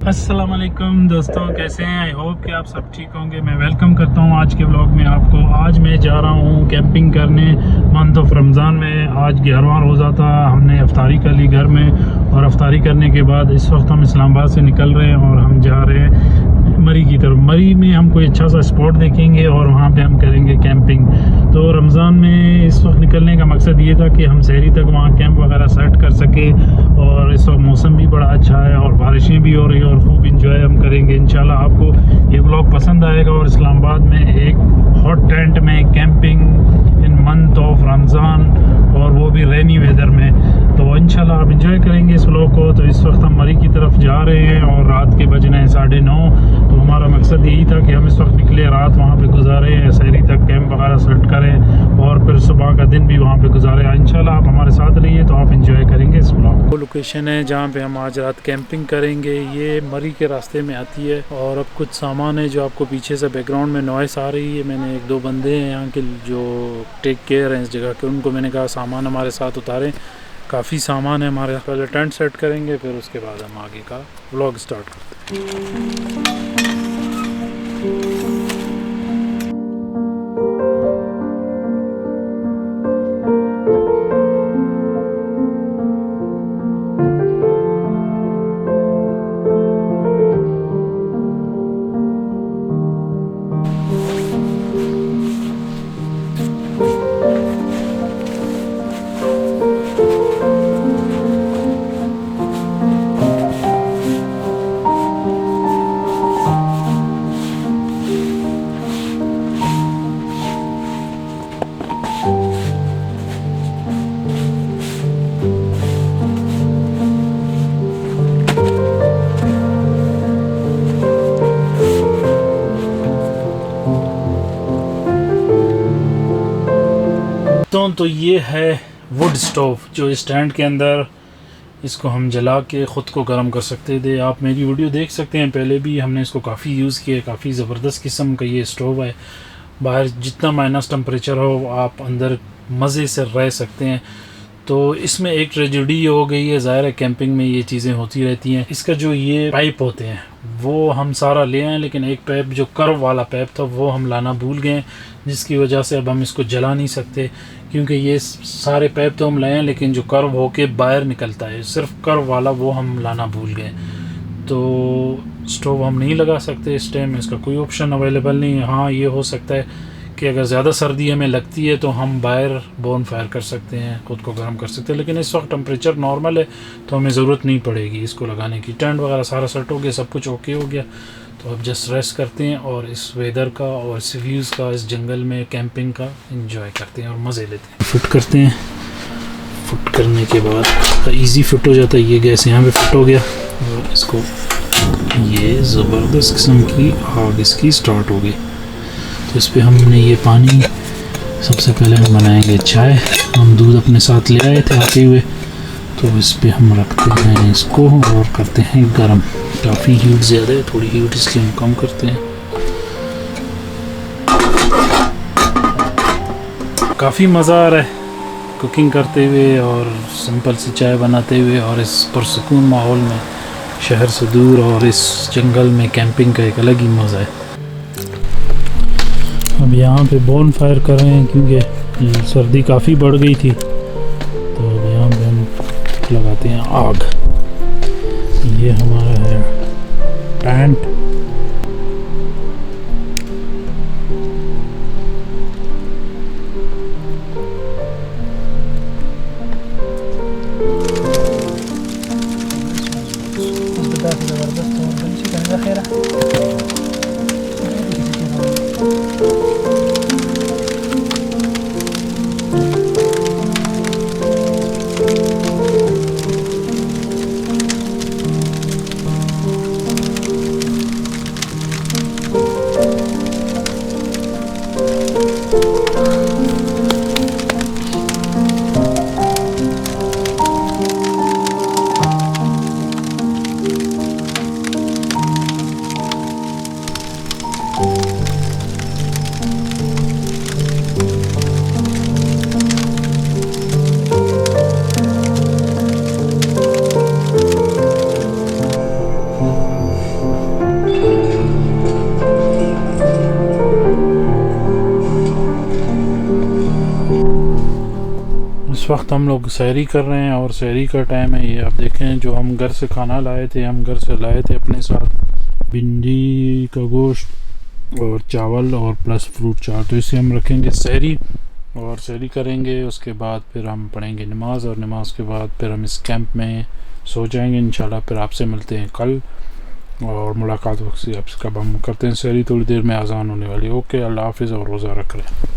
अस्सलाम वालेकुम दोस्तों, कैसे हैं? आई होप कि आप सब ठीक होंगे। मैं वेलकम करता हूं आज के व्लॉग में आपको। आज मैं जा रहा हूं कैंपिंग करने मंथ ऑफ रमज़ान में। आज 11वां रोज़ा था, हमने अफ्तारी कर ली घर में, और अफ्तारी करने के बाद इस वक्त हम इस्लामाबाद से निकल रहे हैं और हम जा रहे हैं मरी की तरफ। मरी में हम कोई अच्छा सा स्पॉट देखेंगे और वहाँ पे हम करेंगे कैंपिंग। तो रमज़ान में इस वक्त निकलने का मकसद ये था कि हम सहरी तक वहाँ कैंप वगैरह सेट कर सके, और इस वक्त मौसम भी बड़ा अच्छा है और बारिशें भी हो रही हैं और खूब इंजॉय हम करेंगे इंशाल्लाह। आपको ये व्लॉग पसंद आएगा। और इस्लामाबाद में एक हॉट टेंट में camping in month of Ramzan, और वो भी रेनी वेदर में, तो इंशाल्लाह आप इंजॉय करेंगे इस व्लॉग को। तो इस वक्त हम मरी की तरफ जा रहे हैं और रात के बजने हैं 9:30। तो हमारा मकसद यही था कि हम इस वक्त निकले, रात वहाँ पे गुजारें, सहरी तक कैंप वगैरह सेट करें और फिर सुबह का दिन भी वहाँ पे गुजारें। इंशाल्लाह आप हमारे साथ रहिए तो आप इंजॉय करेंगे इस व्लॉग। वो लोकेशन है जहाँ पे हम आज रात कैंपिंग करेंगे, ये मरी के रास्ते में आती है। और अब कुछ सामान है जो आपको पीछे से बैकग्राउंड में नॉइस आ रही है। मैंने एक दो बंदे हैं यहाँ के जो टेक केयर हैं इस जगह के, उनको मैंने कहा सामान हमारे साथ उतारें। काफ़ी सामान है हमारे। पहले टेंट सेट करेंगे, फिर उसके बाद हम आगे का व्लॉग स्टार्ट करते हैं। तो ये है वुड स्टोव जो स्टैंड के अंदर, इसको हम जला के ख़ुद को गर्म कर सकते थे। आप मेरी वीडियो देख सकते हैं, पहले भी हमने इसको काफ़ी यूज़ किया है। काफ़ी ज़बरदस्त किस्म का ये स्टोव है। बाहर जितना माइनस टेम्परेचर हो आप अंदर मज़े से रह सकते हैं। तो इसमें एक ट्रेजेडी हो गई है, ज़ाहिर है कैंपिंग में ये चीज़ें होती रहती हैं। इसका जो ये पाइप होते हैं वो हम सारा ले आए, लेकिन एक पाइप जो कर्व वाला पाइप था वो हम लाना भूल गए, जिसकी वजह से अब हम इसको जला नहीं सकते। क्योंकि ये सारे पाइप तो हम लाए हैं, लेकिन जो कर्व होके बाहर निकलता है सिर्फ कर्व वाला, वो हम लाना भूल गए। तो स्टोव हम नहीं लगा सकते इस टाइम, इसका कोई ऑप्शन अवेलेबल नहीं है। हाँ, ये हो सकता है कि अगर ज़्यादा सर्दी हमें लगती है तो हम बाहर बोन फायर कर सकते हैं, ख़ुद को गर्म कर सकते हैं, लेकिन इस वक्त टेम्परेचर नॉर्मल है तो हमें ज़रूरत नहीं पड़ेगी इसको लगाने की। टेंट वगैरह सारा सेट हो गया, सब कुछ ओके हो गया। तो अब जस्ट रेस्ट करते हैं और इस वेदर का और इस व्यूज़ का, इस जंगल में कैंपिंग का एंजॉय करते हैं और मज़े लेते हैं। फिट करते हैं, फिट करने के बाद इजी फिट हो जाता है। ये गैस यहाँ पे फिट हो गया और इसको ये ज़बरदस्त किस्म की आग इसकी स्टार्ट हो गई। तो इस पर हमने ये पानी, सबसे पहले हम बनाएंगे चाय। हम दूध अपने साथ ले आए थे आते हुए, तो इस पर हम रखते हैं इसको और करते हैं गरम। काफ़ी हीट ज़्यादा है, थोड़ी हीट इसलिए हम कम करते हैं। काफ़ी मज़ा आ रहा है कुकिंग करते हुए और सिंपल सी चाय बनाते हुए, और इस पुरसुकून माहौल में, शहर से दूर और इस जंगल में कैंपिंग का एक अलग ही मज़ा है। अब यहाँ पे बोन फायर कर रहे हैं क्योंकि सर्दी काफ़ी बढ़ गई थी, तो अब यहाँ पे हम लगाते हैं आग। ये हमारा है टेंट। इस वक्त हम लोग सैरी कर रहे हैं और सैरी का टाइम है ये। आप देखें जो हम घर से खाना लाए थे, हम घर से लाए थे अपने साथ भिंडी का गोश्त और चावल और प्लस फ्रूट चाट। तो इसे हम रखेंगे सैरी और सैरी करेंगे। उसके बाद फिर हम पढ़ेंगे नमाज और नमाज के बाद फिर हम इस कैंप में सो जाएंगे इंशाल्लाह। फिर आपसे मिलते हैं कल और मुलाकात वक्त से अब कब हम करते हैं सैरी। थोड़ी देर में आज़ान होने वाली। ओके, अल्लाह हाफिज़ और रोज़ा रख रहे हैं।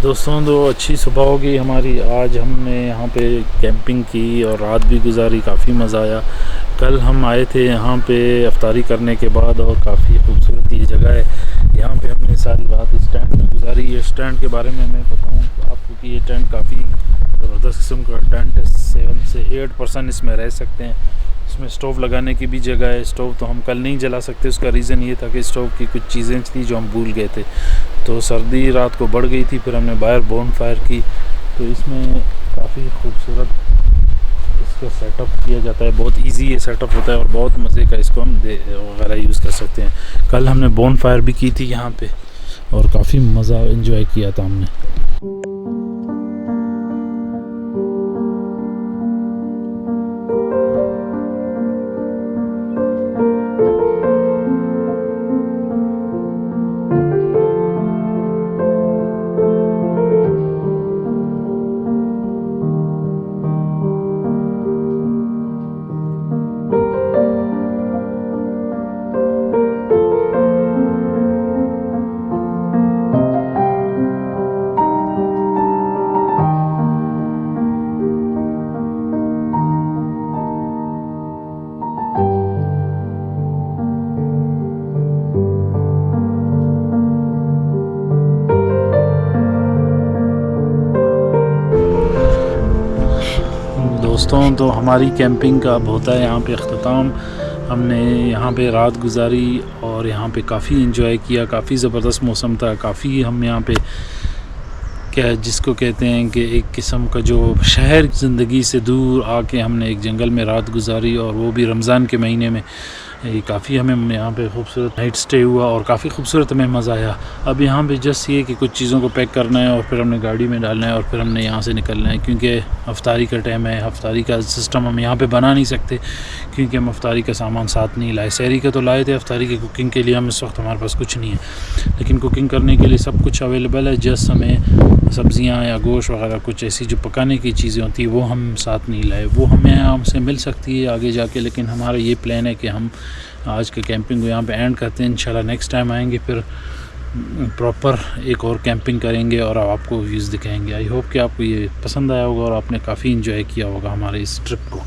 दोस्तों, तो अच्छी सुबह होगी हमारी। आज हमने यहाँ पे कैंपिंग की और रात भी गुजारी, काफ़ी मज़ा आया। कल हम आए थे यहाँ पे अफ्तारी करने के बाद और काफ़ी खूबसूरत ये जगह है। यहाँ पे हमने सारी रात स्टैंड में गुजारी। ये स्टैंड के बारे में मैं बताऊँ आपको कि ये टेंट काफ़ी ज़बरदस्त किस्म का टेंट है। 7 से 8 पर्सन इसमें रह सकते हैं। इसमें स्टोव लगाने की भी जगह है। स्टोव तो हम कल नहीं जला सकते, उसका रीज़न ये था कि स्टोव की कुछ चीज़ें थी जो हम भूल गए थे। तो सर्दी रात को बढ़ गई थी, फिर हमने बाहर बोन फायर की। तो इसमें काफ़ी खूबसूरत इसका सेटअप किया जाता है। बहुत इजी ये सेटअप होता है और बहुत मज़े का इसको हम वगैरह यूज़ कर सकते हैं। कल हमने बोन फायर भी की थी यहाँ पे और काफ़ी मज़ा एंजॉय किया था हमने। दोस्तों, तो हमारी कैंपिंग का अब होता है यहाँ पे अख्ताम। हमने यहाँ पे रात गुजारी और यहाँ पे काफ़ी इंजॉय किया। काफ़ी ज़बरदस्त मौसम था। काफ़ी हम यहाँ पे क्या जिसको कहते हैं कि एक किस्म का जो शहर ज़िंदगी से दूर आके हमने एक जंगल में रात गुजारी और वो भी रमज़ान के महीने में। काफ़ी हमें यहाँ पे खूबसूरत नाइट स्टे हुआ और काफ़ी खूबसूरत हमें मज़ा आया। अब यहाँ पे जस्ट ये कि कुछ चीज़ों को पैक करना है और फिर हमने गाड़ी में डालना है और फिर हमने यहाँ से निकलना है, क्योंकि अफ्तारी का टाइम है। अफ्तारी का सिस्टम हम यहाँ पे बना नहीं सकते क्योंकि हम अफ्तारी का सामान साथ नहीं लाए। सहरी का तो लाए थे, अफ्तारी की कुकिंग के लिए हम इस वक्त हमारे पास कुछ नहीं है, लेकिन कुकिंग करने के लिए सब कुछ अवेलेबल है। जस्ट हमें सब्ज़ियाँ या गोश्त वगैरह कुछ ऐसी जो पकाने की चीज़ें होती है वो हम साथ नहीं लाए। वो हमें हमसे मिल सकती है आगे जाके, लेकिन हमारा ये प्लान है कि हम आज के कैंपिंग को यहाँ पे एंड करते हैं। इंशाल्लाह नेक्स्ट टाइम आएंगे फिर प्रॉपर एक और कैंपिंग करेंगे और आपको व्यूज़ दिखाएंगे। आई होप कि आपको ये पसंद आया होगा और आपने काफ़ी इंजॉय किया होगा हमारे इस ट्रिप को।